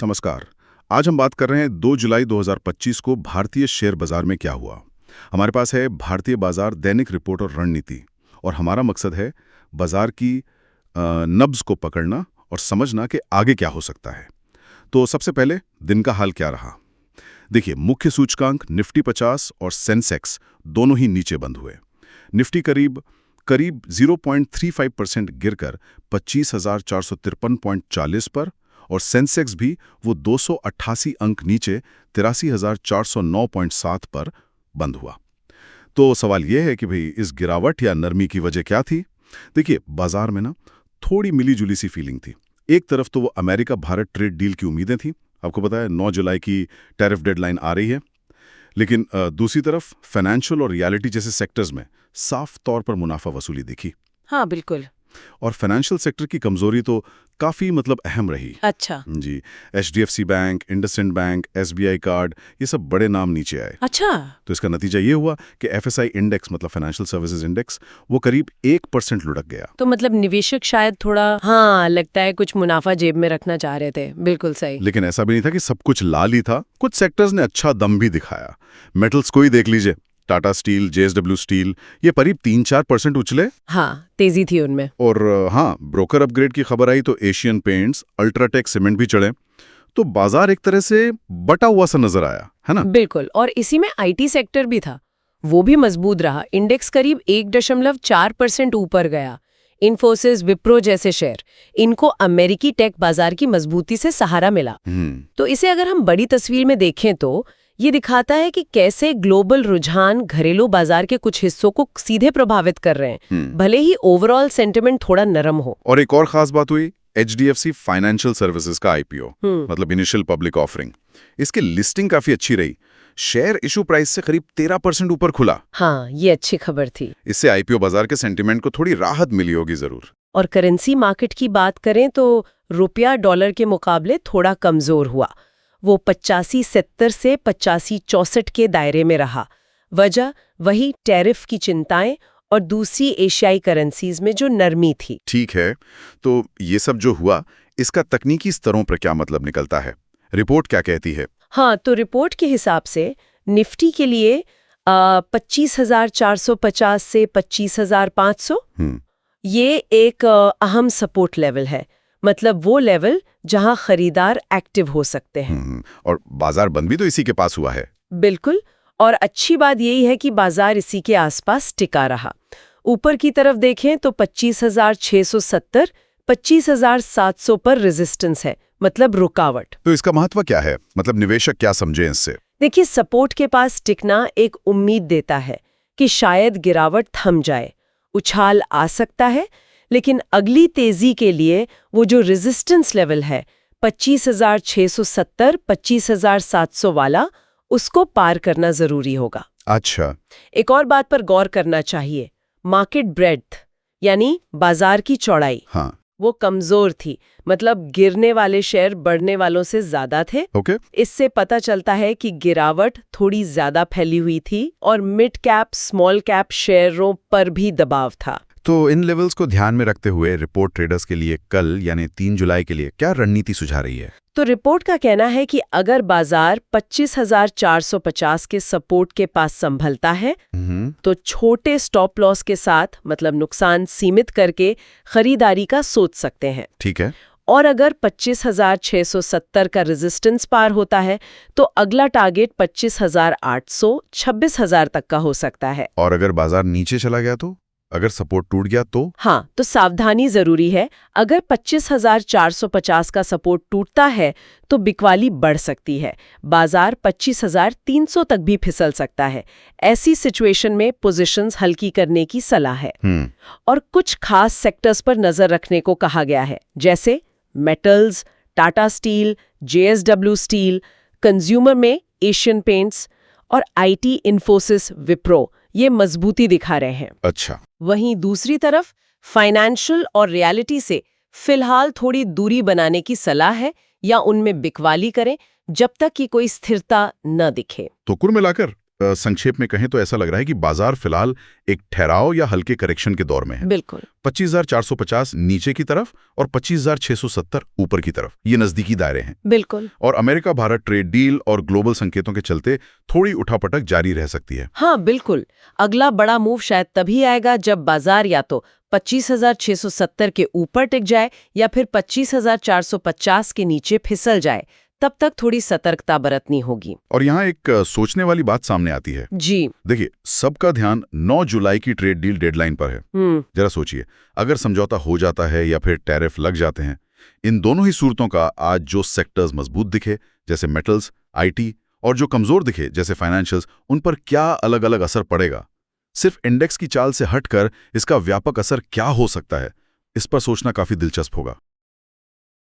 नमस्कार। आज हम बात कर रहे हैं 2 जुलाई 2025 को भारतीय शेयर बाजार में क्या हुआ। हमारे पास है भारतीय बाजार दैनिक रिपोर्ट और रणनीति, और हमारा मकसद है बाजार की नब्ज को पकड़ना और समझना कि आगे क्या हो सकता है। तो सबसे पहले दिन का हाल क्या रहा। देखिए, मुख्य सूचकांक निफ्टी 50 और सेंसेक्स दोनों ही नीचे बंद हुए। निफ्टी करीब 0.35% गिरकर 25,453.40 पर, और सेंसेक्स भी वो 288 अंक नीचे 83,409.7 पर बंद हुआ। तो सवाल यह है कि भाई इस गिरावट या नरमी की वजह क्या थी। देखिए, बाजार में ना थोड़ी मिली जुली सी फीलिंग थी। एक तरफ तो वो अमेरिका भारत ट्रेड डील की उम्मीदें थी, आपको पता है 9 जुलाई की टैरिफ डेडलाइन आ रही है। लेकिन दूसरी तरफ फाइनेंशियल और रियलिटी जैसे सेक्टर्स में साफ तौर पर मुनाफा वसूली दिखी। हाँ बिल्कुल। और फाइनेंशियल सेक्टर की कमजोरी तो काफ़ी अहम रही। अच्छा जी, HDFC bank, IndusInd bank, SBI card, ये सब बड़े नाम नीचे आए। अच्छा। तो इसका नतीजा ये हुआ कि एफएसआई इंडेक्स मतलब फाइनेंशियल सर्विसेज इंडेक्स वो करीब 1% लुढ़क गया। तो मतलब निवेशक शायद थोड़ा लगता है कुछ मुनाफा जेब में रखना चाह रहे थे। बिल्कुल सही। लेकिन ऐसा भी नहीं था कि सब कुछ लाल ही था। कुछ सेक्टर्स ने अच्छा दम भी दिखाया। मेटल्स को ही देख लीजिए, टाटा स्टील, जेएसडब्ल्यू स्टील, ये करीब 3-4% उछले। हाँ, तेजी थी उनमें। और हाँ, ब्रोकर अपग्रेड की खबर आई तो एशियन पेंट्स, अल्ट्राटेक सीमेंट भी चढ़े। तो बाजार एक तरह से बटा हुआ सा नजर आया, है ना। बिल्कुल। और इसी में आईटी सेक्टर भी था, वो भी मजबूत रहा। इंडेक्स करीब 1.4% ऊपर गया। इन्फोसिस, विप्रो जैसे शेयर, इनको अमेरिकी टेक बाजार की मजबूती से सहारा मिला। तो इसे अगर हम बड़ी तस्वीर में देखें तो ये दिखाता है कि कैसे ग्लोबल रुझान घरेलू बाजार के कुछ हिस्सों को सीधे प्रभावित कर रहे हैं, भले ही ओवरऑल सेंटिमेंट थोड़ा नरम हो। और एक और खास बात हुई, एचडीएफसी फाइनेंशियल सर्विसेज का आईपीओ, मतलब इनिशियल पब्लिक ऑफरिंग, इसकी लिस्टिंग काफी अच्छी रही। शेयर इशू प्राइस से करीब 13% ऊपर खुला। हाँ, ये अच्छी खबर थी। इससे आईपीओ बाजार के सेंटिमेंट को थोड़ी राहत मिली होगी जरूर। और करेंसी मार्केट की बात करें तो रुपया डॉलर के मुकाबले थोड़ा कमजोर हुआ। वो 85.70 से 85.64 के दायरे में रहा। वजह वही टैरिफ की चिंताएं और दूसरी एशियाई करेंसीज में जो नरमी थी। ठीक है, तो ये सब जो हुआ इसका तकनीकी स्तरों पर क्या मतलब निकलता है, रिपोर्ट क्या कहती है? हाँ, तो रिपोर्ट के हिसाब से निफ्टी के लिए 25,450 से 25,500 ये एक अहम सपोर्ट लेवल है। मतलब वो लेवल जहां खरीदार एक्टिव हो सकते हैं। और बाजार बंद भी तो इसी के पास हुआ है। बिल्कुल। और अच्छी बात यही है कि बाजार इसी के आसपास टिका रहा। ऊपर की तरफ देखें तो 25,670, 25,700 पर रेजिस्टेंस है, मतलब रुकावट। तो इसका महत्व क्या है, मतलब निवेशक क्या समझे इससे? देखिए, सपोर्ट के पास टिकना एक उम्मीद देता है कि शायद गिरावट थम जाए, उछाल आ सकता है। लेकिन अगली तेजी के लिए वो जो रेजिस्टेंस लेवल है 25,670, 25,700 वाला, उसको पार करना जरूरी होगा। अच्छा। एक और बात पर गौर करना चाहिए, मार्केट ब्रेड्थ यानी बाजार की चौड़ाई। हाँ। वो कमजोर थी, मतलब गिरने वाले शेयर बढ़ने वालों से ज्यादा थे। ओके। इससे पता चलता है कि गिरावट थोड़ी ज्यादा फैली हुई थी और मिड कैप, स्मॉल कैप शेयरों पर भी दबाव था। तो इन लेवल्स को ध्यान में रखते हुए रिपोर्ट ट्रेडर्स के लिए कल यानी 3 जुलाई के लिए क्या रणनीति सुझा रही है? तो रिपोर्ट का कहना है कि अगर बाजार 25,450 के सपोर्ट के पास संभलता है तो छोटे स्टॉप लॉस के साथ, मतलब नुकसान सीमित करके, खरीदारी का सोच सकते हैं। ठीक है। और अगर 25,670 का रेजिस्टेंस पार होता है तो अगला टारगेट 25,800, 26,000 तक का हो सकता है। और अगर बाजार नीचे चला गया तो, अगर सपोर्ट टूट गया तो? हाँ, तो सावधानी जरूरी है। अगर 25,450 का सपोर्ट टूटता है तो बिकवाली बढ़ सकती है, बाजार 25,300 तक भी फिसल सकता है। ऐसी सिचुएशन में पोजीशंस हल्की करने की सलाह है। और कुछ खास सेक्टर्स पर नजर रखने को कहा गया है, जैसे metals, Tata steel, JSW steel, consumer में एशियन पेंट्स, और आईटी, इन्फोसिस, विप्रो, ये मजबूती दिखा रहे हैं। अच्छा। वहीं दूसरी तरफ फाइनेंशियल और रियलिटी से फिलहाल थोड़ी दूरी बनाने की सलाह है, या उनमें बिकवाली करें जब तक कि कोई स्थिरता न दिखे। तो कुल मिलाकर संक्षेप में कहें तो ऐसा लग रहा है कि बाजार फिलहाल एक ठहराव या हल्के करेक्शन के दौर में है। बिल्कुल। 25,450 नीचे की तरफ और 25,670 ऊपर की तरफ, ये नजदीकी दायरे हैं। बिल्कुल। और अमेरिका भारत ट्रेड डील और ग्लोबल संकेतों के चलते थोड़ी उठापटक जारी रह सकती है। हाँ बिल्कुल। अगला बड़ा मूव शायद तभी आएगा जब बाजार या तो 25,670 के ऊपर टिक जाए या फिर 25,450 के नीचे फिसल जाए। तब तक थोड़ी सतर्कता बरतनी होगी। और यहाँ एक सोचने वाली बात सामने आती है। जी। देखिए, सबका ध्यान 9 जुलाई की ट्रेड डील डेडलाइन पर है। जरा सोचिए, अगर समझौता हो जाता है या फिर टैरिफ लग जाते हैं, इन दोनों ही सूरतों का आज जो सेक्टर्स मजबूत दिखे जैसे मेटल्स, आईटी, और जो कमजोर दिखे जैसे फाइनेंशियल्स, उन पर क्या अलग अलग असर पड़ेगा। सिर्फ इंडेक्स की चाल से हटकर इसका व्यापक असर क्या हो सकता है, इस पर सोचना काफी दिलचस्प होगा।